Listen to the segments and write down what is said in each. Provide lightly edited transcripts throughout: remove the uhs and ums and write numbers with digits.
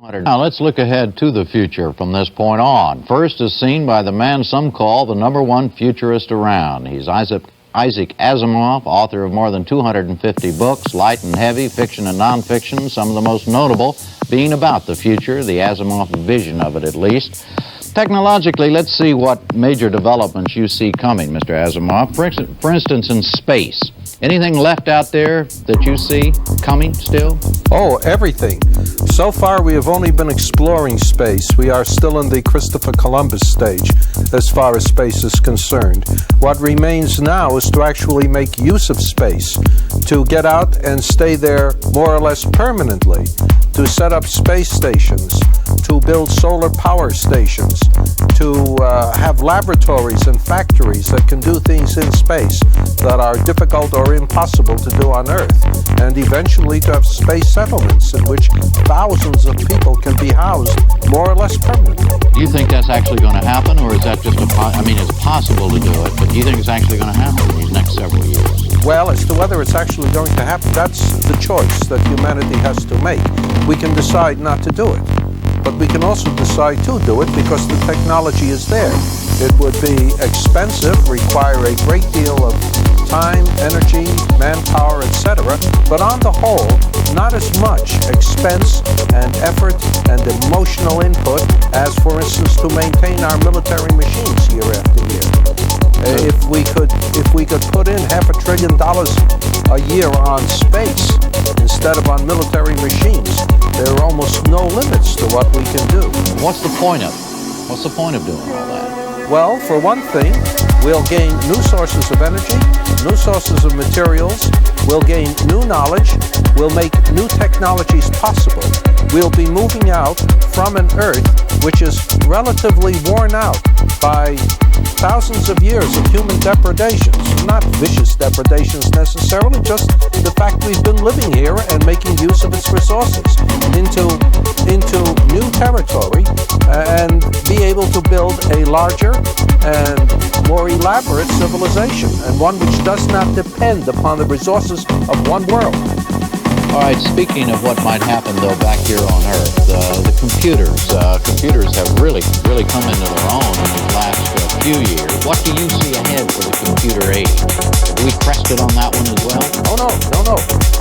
Now let's look ahead to the future from this point on. First is seen by the man some call the #1 futurist around. He's Isaac Asimov, author of more than 250 books, light and heavy, fiction and nonfiction, some of the most notable being about the future, the Asimov vision of it at least. Technologically, let's see what major developments you see coming, Mr. Asimov. For instance, in space. Anything left out there that you see coming still? Oh, everything. So far, we have only been exploring space. We are still in the Christopher Columbus stage as far as space is concerned. What remains now is to actually make use of space, to get out and stay there more or less permanently, to set up space stations, to build solar power stations, to have laboratories and factories that can do things in space that are difficult or impossible to do on Earth, and eventually to have space settlements in which thousands of people can be housed more or less permanently. Do you think that's actually going to happen, or is that just it's possible to do it, but do you think it's actually going to happen in these next several years? Well, as to whether it's actually going to happen, that's the choice that humanity has to make. We can decide not to do it, but we can also decide to do it because the technology is there. It would be expensive, require a great deal of time, energy, manpower, etc., but on the whole, not as much expense and effort and emotional input as, for instance, to maintain our military machines year after year. If we could put in $500 billion a year on space instead of on military machines, there are almost no limits to what we can do. What's the point of it? What's the point of doing all that? Well, for one thing, we'll gain new sources of energy, new sources of materials, we'll gain new knowledge, we'll make new technologies possible. We'll be moving out from an Earth which is relatively worn out by thousands of years of human depredations, not vicious depredations necessarily, just the fact we've been living here and making use of its resources into new territory and be able to build a larger and more elaborate civilization, and one which does not depend upon the resources of one world. All right, speaking of what might happen, though, back here on Earth, the computers have really come into their own in the last few years. What do you see ahead for the computer age? Have we crested on that one as well? Oh, no.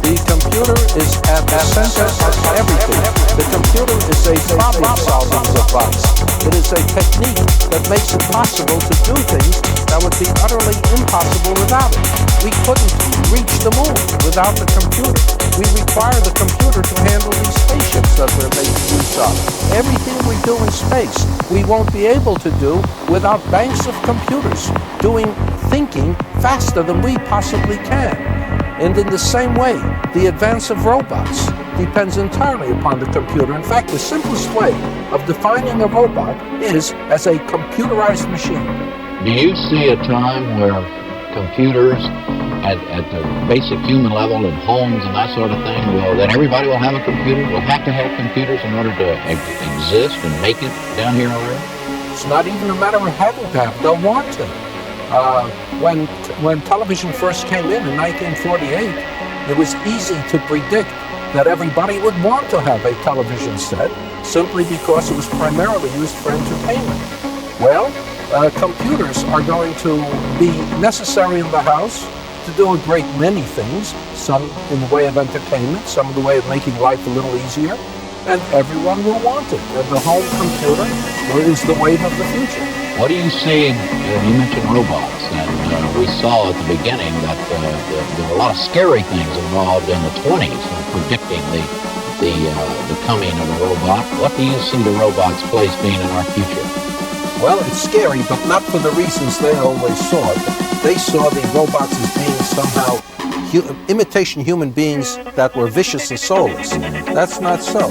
The computer is at the center of everything. The computer is a problem-solving device. It is a technique that makes it possible to do things that would be utterly impossible without it. We couldn't reach the moon without the computer. We require the computer to handle these spaceships that we're making use of. Everything we do in space, we won't be able to do without banks of computers thinking faster than we possibly can. And in the same way, the advance of robots depends entirely upon the computer. In fact, the simplest way of defining a robot is as a computerized machine. Do you see a time where computers at the basic human level in homes and that sort of thing, that everybody will have a computer, will have to have computers in order to exist and make it down here on Earth? It's not even a matter of having to have, they'll want to. When television first came in 1948, it was easy to predict that everybody would want to have a television set simply because it was primarily used for entertainment. Well, computers are going to be necessary in the house to do a great many things, some in the way of entertainment, some in the way of making life a little easier, and everyone will want it. And the home computer is the wave of the future. What do you see? You mentioned robots, and we saw at the beginning that there were a lot of scary things involved in the 20s in predicting the coming of a robot. What do you see the robot's place being in our future? Well, it's scary, but not for the reasons they always saw it. They saw the robots as being somehow imitation human beings that were vicious and soulless. That's not so.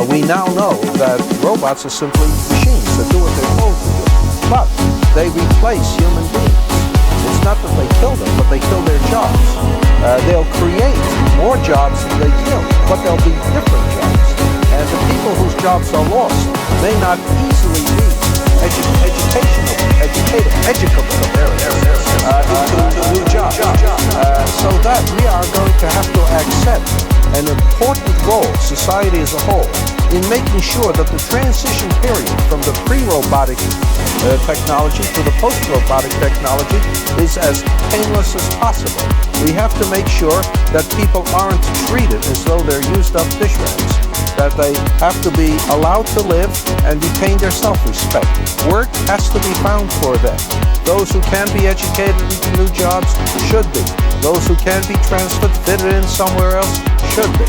We now know that robots are simply machines that do what they're told to do. But they replace human beings. It's not that they kill them, but they kill their jobs. They'll create more jobs than they kill, but they'll be different jobs. And the people whose jobs are lost may not easily be educable into new jobs. So that we are going to have to accept an important role, society as a whole, in making sure that the transition period from the pre-robotic technology to the post-robotic technology is as painless as possible. We have to make sure that people aren't treated as though they're used up dish rags, that they have to be allowed to live and retain their self-respect. Work has to be found for them. Those who can be educated into new jobs should be. Those who can be transferred, fitted in somewhere else, should be.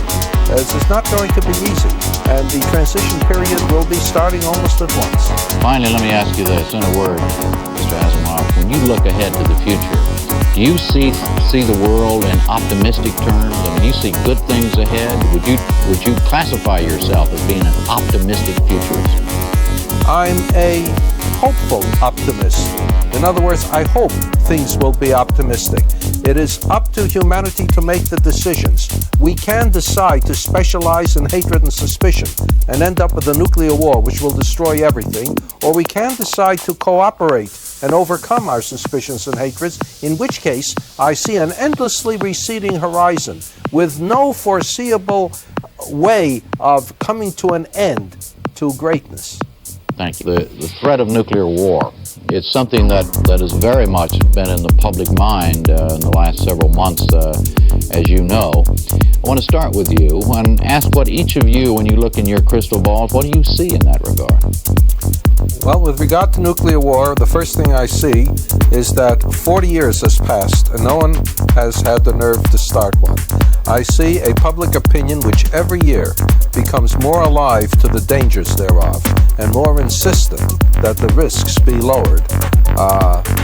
This is not going to be easy, and the transition period will be starting almost at once. Finally, let me ask you this in a word, Mr. Asimov. When you look ahead to the future, do you see the world in optimistic terms? I mean, you see good things ahead? Would you classify yourself as being an optimistic futurist? I'm a hopeful optimist. In other words, I hope things will be optimistic. It is up to humanity to make the decisions. We can decide to specialize in hatred and suspicion and end up with a nuclear war which will destroy everything, or we can decide to cooperate and overcome our suspicions and hatreds, in which case I see an endlessly receding horizon with no foreseeable way of coming to an end to greatness. Thank you. The threat of nuclear war, it's something that has very much been in the public mind in the last several months, as you know. I want to start with you and ask what each of you, when you look in your crystal balls, what do you see in that regard? Well, with regard to nuclear war, the first thing I see is that 40 years has passed and no one has had the nerve to start one. I see a public opinion which every year becomes more alive to the dangers thereof and more insistent that the risks be lowered.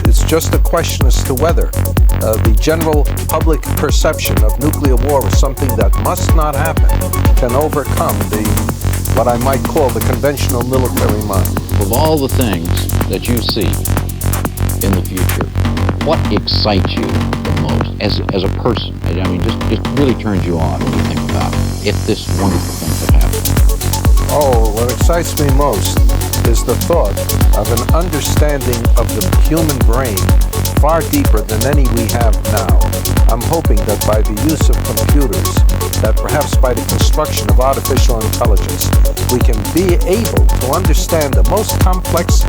It's just a question as to whether the general public perception of nuclear war as something that must not happen can overcome what I might call the conventional military mind. Of all the things that you see in the future, what excites you the most as a person? I mean, just really turns you on when you think about it, if this wonderful thing could happen. Oh, what excites me most is the thought of an understanding of the human brain far deeper than any we have now. I'm hoping that by the use of computers, that perhaps by the construction of artificial intelligence, we can be able to understand the most complex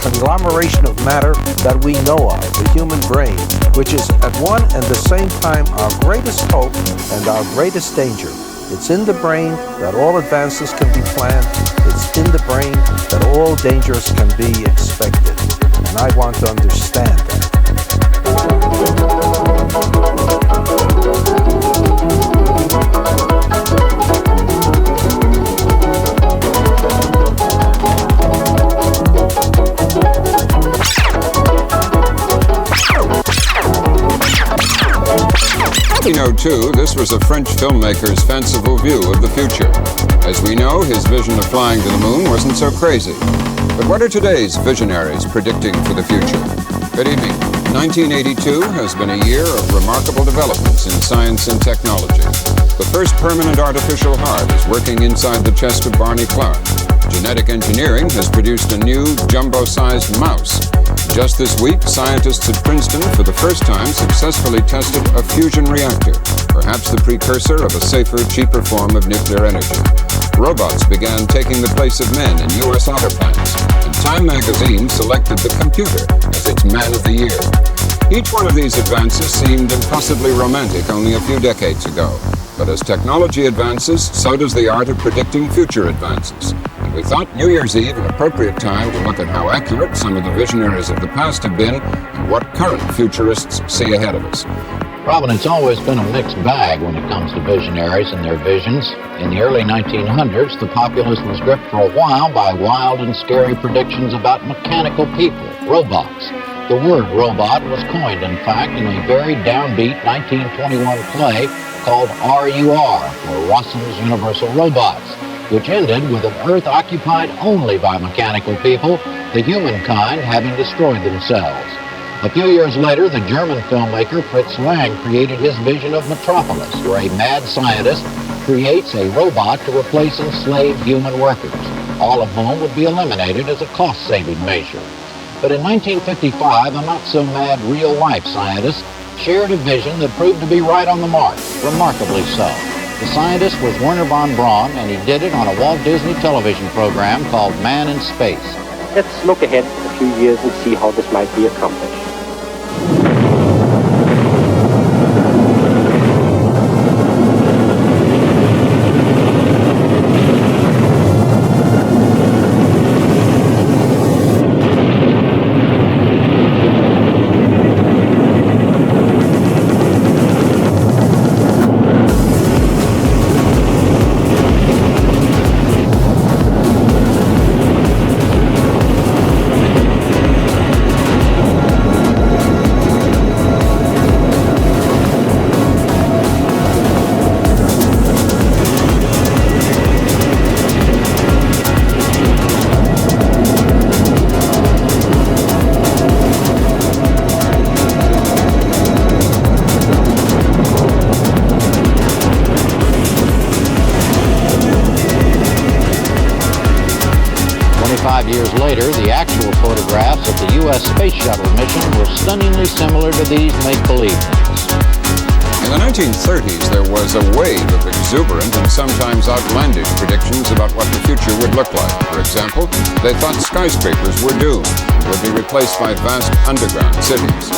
conglomeration of matter that we know of, the human brain, which is at one and the same time our greatest hope and our greatest danger. It's in the brain that all advances can be planned. It's in the brain that all dangers can be expected. And I want to understand that. In 1902, this was a French filmmaker's fanciful view of the future. As we know, his vision of flying to the moon wasn't so crazy. But what are today's visionaries predicting for the future? Good evening. 1982 has been a year of remarkable developments in science and technology. The first permanent artificial heart is working inside the chest of Barney Clark. Genetic engineering has produced a new jumbo-sized mouse. Just this week, scientists at Princeton for the first time successfully tested a fusion reactor, perhaps the precursor of a safer, cheaper form of nuclear energy. Robots began taking the place of men in U.S. auto plants, and Time magazine selected the computer as its man of the year. Each one of these advances seemed impossibly romantic only a few decades ago. But as technology advances, so does the art of predicting future advances. And we thought New Year's Eve an appropriate time to look at how accurate some of the visionaries of the past have been and what current futurists see ahead of us. Robin, it's always been a mixed bag when it comes to visionaries and their visions. In the early 1900s, the populace was gripped for a while by wild and scary predictions about mechanical people, robots. The word robot was coined, in fact, in a very downbeat 1921 play called R.U.R., or Russell's Universal Robots, which ended with an Earth occupied only by mechanical people, the humankind having destroyed themselves. A few years later, the German filmmaker Fritz Lang created his vision of Metropolis, where a mad scientist creates a robot to replace enslaved human workers, all of whom would be eliminated as a cost-saving measure. But in 1955, a not-so-mad real-life scientist shared a vision that proved to be right on the mark, remarkably so. The scientist was Werner von Braun, and he did it on a Walt Disney television program called Man in Space. Let's look ahead a few years and see how this might be accomplished. 5 years later, the actual photographs of the U.S. Space Shuttle mission were stunningly similar to these make-believe ones. In the 1930s, there was a wave of exuberant and sometimes outlandish predictions about what the future would look like. For example, they thought skyscrapers were doomed and would be replaced by vast underground cities.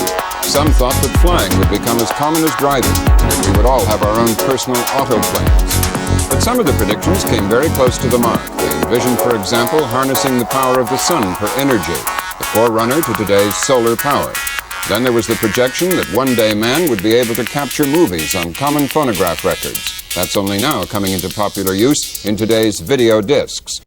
Some thought that flying would become as common as driving, and that we would all have our own personal autoplanes. But some of the predictions came very close to the mark. They envisioned, for example, harnessing the power of the sun for energy, the forerunner to today's solar power. Then there was the projection that one day man would be able to capture movies on common phonograph records. That's only now coming into popular use in today's video discs.